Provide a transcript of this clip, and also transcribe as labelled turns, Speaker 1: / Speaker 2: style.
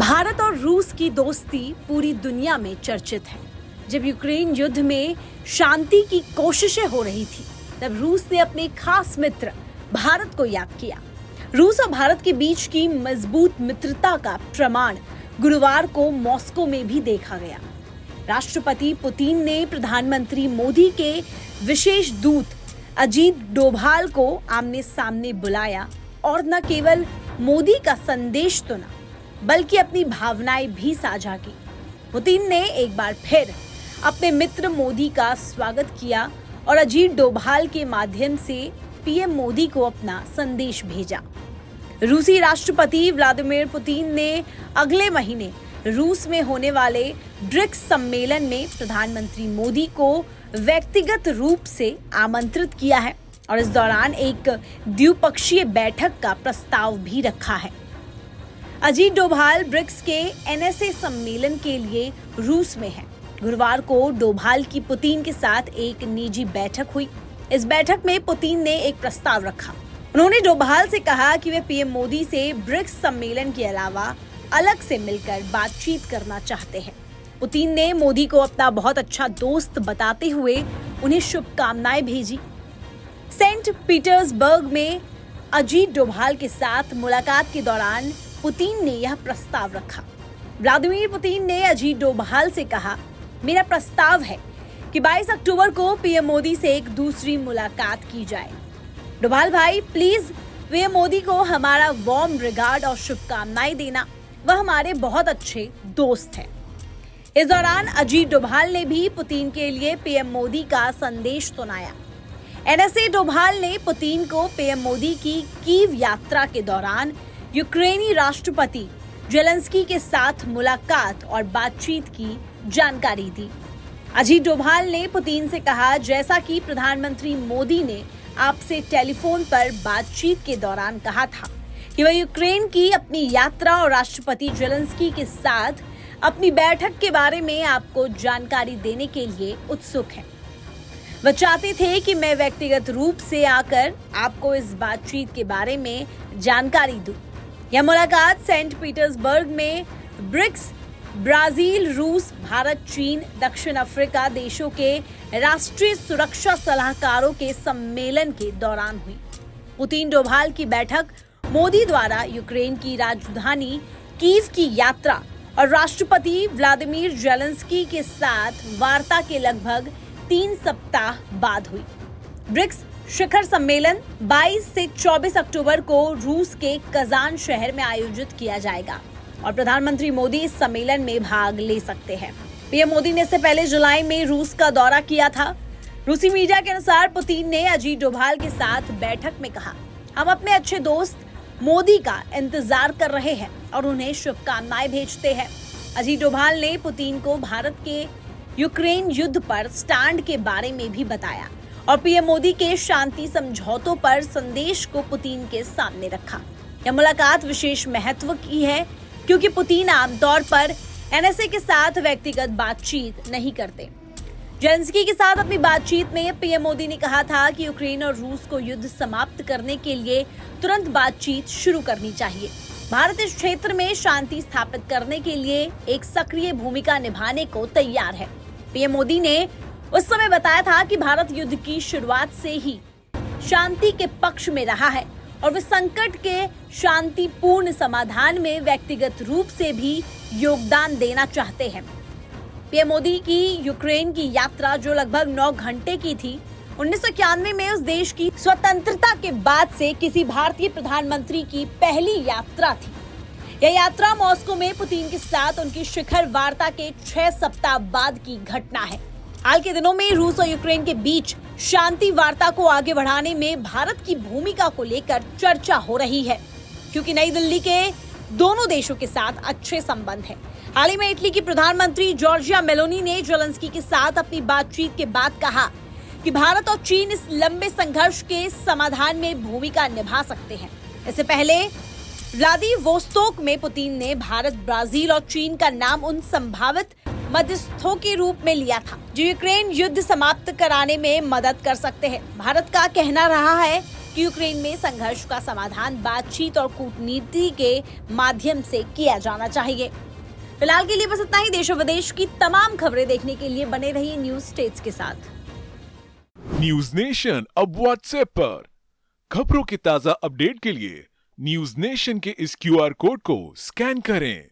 Speaker 1: भारत और रूस की दोस्ती पूरी दुनिया में चर्चित है। जब यूक्रेन युद्ध में शांति की कोशिशें हो रही थी, तब रूस ने अपने खास मित्र भारत को याद किया। रूस और भारत के बीच की मजबूत मित्रता का प्रमाण गुरुवार को मॉस्को में भी देखा गया। राष्ट्रपति पुतिन ने प्रधानमंत्री मोदी के विशेष दूत अजीत डोभाल को आमने सामने बुलाया और न केवल मोदी का संदेश सुना, बल्कि अपनी भावनाएं भी साझा की। पुतिन ने एक बार फिर अपने मित्र मोदी का स्वागत किया और अजीत डोभाल के माध्यम से पीएम मोदी को अपना संदेश भेजा। रूसी राष्ट्रपति व्लादिमीर पुतिन ने अगले महीने रूस में होने वाले ब्रिक्स सम्मेलन में प्रधानमंत्री मोदी को व्यक्तिगत रूप से आमंत्रित किया है और इस दौरान एक द्विपक्षीय बैठक का प्रस्ताव भी रखा है। अजीत डोभाल ब्रिक्स के एनएसए सम्मेलन के लिए रूस में हैं। गुरुवार को डोभाल की पुतिन के साथ एक निजी बैठक हुई। इस बैठक में पुतिन ने एक प्रस्ताव रखा। उन्होंने डोभाल से कहा कि वे पीएम मोदी से ब्रिक्स सम्मेलन के अलावा अलग से मिलकर बातचीत करना चाहते हैं। पुतिन ने मोदी को अपना बहुत अच्छा दोस्त बताते हुए उन्हें शुभकामनाएं भेजी। सेंट पीटर्सबर्ग में अजीत डोभाल के साथ मुलाकात के दौरान पुतिन ने यह प्रस्ताव रखा। व्लादिमीर पुतिन ने अजीत डोभाल से कहा, मेरा प्रस्ताव है कि 22 अक्टूबर को पीएम मोदी से एक दूसरी मुलाकात की जाए। डोभाल भाई, प्लीज पीएम मोदी को हमारा वार्म रिगार्ड और शुभकामनाएं देना। वह हमारे बहुत अच्छे दोस्त हैं। इस दौरान अजीत डोभाल ने भी पुतिन के लिए पीएम मोदी का संदेश सुनाया। एनएसए डोभाल ने पुतिन को पीएम मोदी की कीव यात्रा के दौरान यूक्रेनी राष्ट्रपति जेलेंस्की के साथ मुलाकात और बातचीत की जानकारी दी। अजीत डोभाल ने पुतिन से कहा, जैसा कि प्रधानमंत्री मोदी ने आपसे टेलीफोन पर बातचीत के दौरान कहा था कि वह यूक्रेन की अपनी यात्रा और राष्ट्रपति जेलेंस्की के साथ अपनी बैठक के बारे में आपको जानकारी देने के लिए उत्सुक हैं। वह चाहते थे कि मैं व्यक्तिगत रूप से आकर आपको इस बातचीत के बारे में जानकारी दूं। यह मुलाकात सेंट पीटर्सबर्ग में ब्रिक्स, ब्राजील, रूस, भारत, चीन, दक्षिण अफ्रीका देशों के राष्ट्रीय सुरक्षा सलाहकारों के सम्मेलन के दौरान हुई। पुतिन डोभाल की बैठक मोदी द्वारा यूक्रेन की राजधानी कीव की यात्रा और राष्ट्रपति व्लादिमीर जेलेंस्की के साथ वार्ता के लगभग 3 सप्ताह बाद हुई। ब्रिक्स शिखर सम्मेलन 22 से 24 अक्टूबर को रूस के कजान शहर में आयोजित किया जाएगा और प्रधानमंत्री मोदी इस सम्मेलन में भाग ले सकते हैं। पीएम मोदी ने इससे पहले जुलाई में रूस का दौरा किया था। रूसी मीडिया के अनुसार पुतिन ने अजीत डोभाल के साथ बैठक में कहा, हम अपने अच्छे दोस्त मोदी का इंतजार कर रहे हैं और उन्हें शुभकामनाएं भेजते हैं। अजीत डोभाल ने पुतिन को भारत के यूक्रेन युद्ध पर स्टैंड के बारे में भी बताया और पीएम मोदी के शांति समझौतों पर संदेश को पुतिन के सामने रखा। यह मुलाकात विशेष महत्व की है क्योंकि पुतिन आमतौर पर एनएसए के साथ व्यक्तिगत बातचीत नहीं करते। जेलेंस्की के साथ अपनी बातचीत में पीएम मोदी ने कहा था कि यूक्रेन और रूस को युद्ध समाप्त करने के लिए तुरंत बातचीत शुरू करनी चाहिए। भारत इस क्षेत्र में शांति स्थापित करने के लिए एक सक्रिय भूमिका निभाने को तैयार है। पीएम मोदी ने उस समय बताया था कि भारत युद्ध की शुरुआत से ही शांति के पक्ष में रहा है और वे संकट के शांतिपूर्ण समाधान में व्यक्तिगत रूप से भी योगदान देना चाहते हैं। पीएम मोदी की यूक्रेन की यात्रा, जो लगभग 9 घंटे की थी, 1991 में उस देश की स्वतंत्रता के बाद से किसी भारतीय प्रधानमंत्री की पहली यात्रा थी। यह यात्रा मॉस्को में पुतिन के साथ उनकी शिखर वार्ता के 6 सप्ताह बाद की घटना है। हाल के दिनों में रूस और यूक्रेन के बीच शांति वार्ता को आगे बढ़ाने में भारत की भूमिका को लेकर चर्चा हो रही है, क्योंकि नई दिल्ली के दोनों देशों के साथ अच्छे संबंध हैं। हाल ही में इटली की प्रधानमंत्री जॉर्जिया मेलोनी ने जेलेंस्की के साथ अपनी बातचीत के बाद कहा कि भारत और चीन इस लंबे संघर्ष के समाधान में भूमिका निभा सकते हैं। इससे पहले व्लादिवोस्तोक में पुतिन ने भारत, ब्राजील और चीन का नाम उन संभावित मध्यस्थों के रूप में लिया था जो यूक्रेन युद्ध समाप्त कराने में मदद कर सकते हैं। भारत का कहना रहा है कि यूक्रेन में संघर्ष का समाधान बातचीत और कूटनीति के माध्यम से किया जाना चाहिए। फिलहाल के लिए बस इतना ही। देश और विदेश की तमाम खबरें देखने के लिए बने रहिए न्यूज स्टेट्स के साथ।
Speaker 2: न्यूज नेशन अब व्हाट्सएप पर खबरों के ताजा अपडेट के लिए न्यूज नेशन के इस QR कोड को स्कैन करें।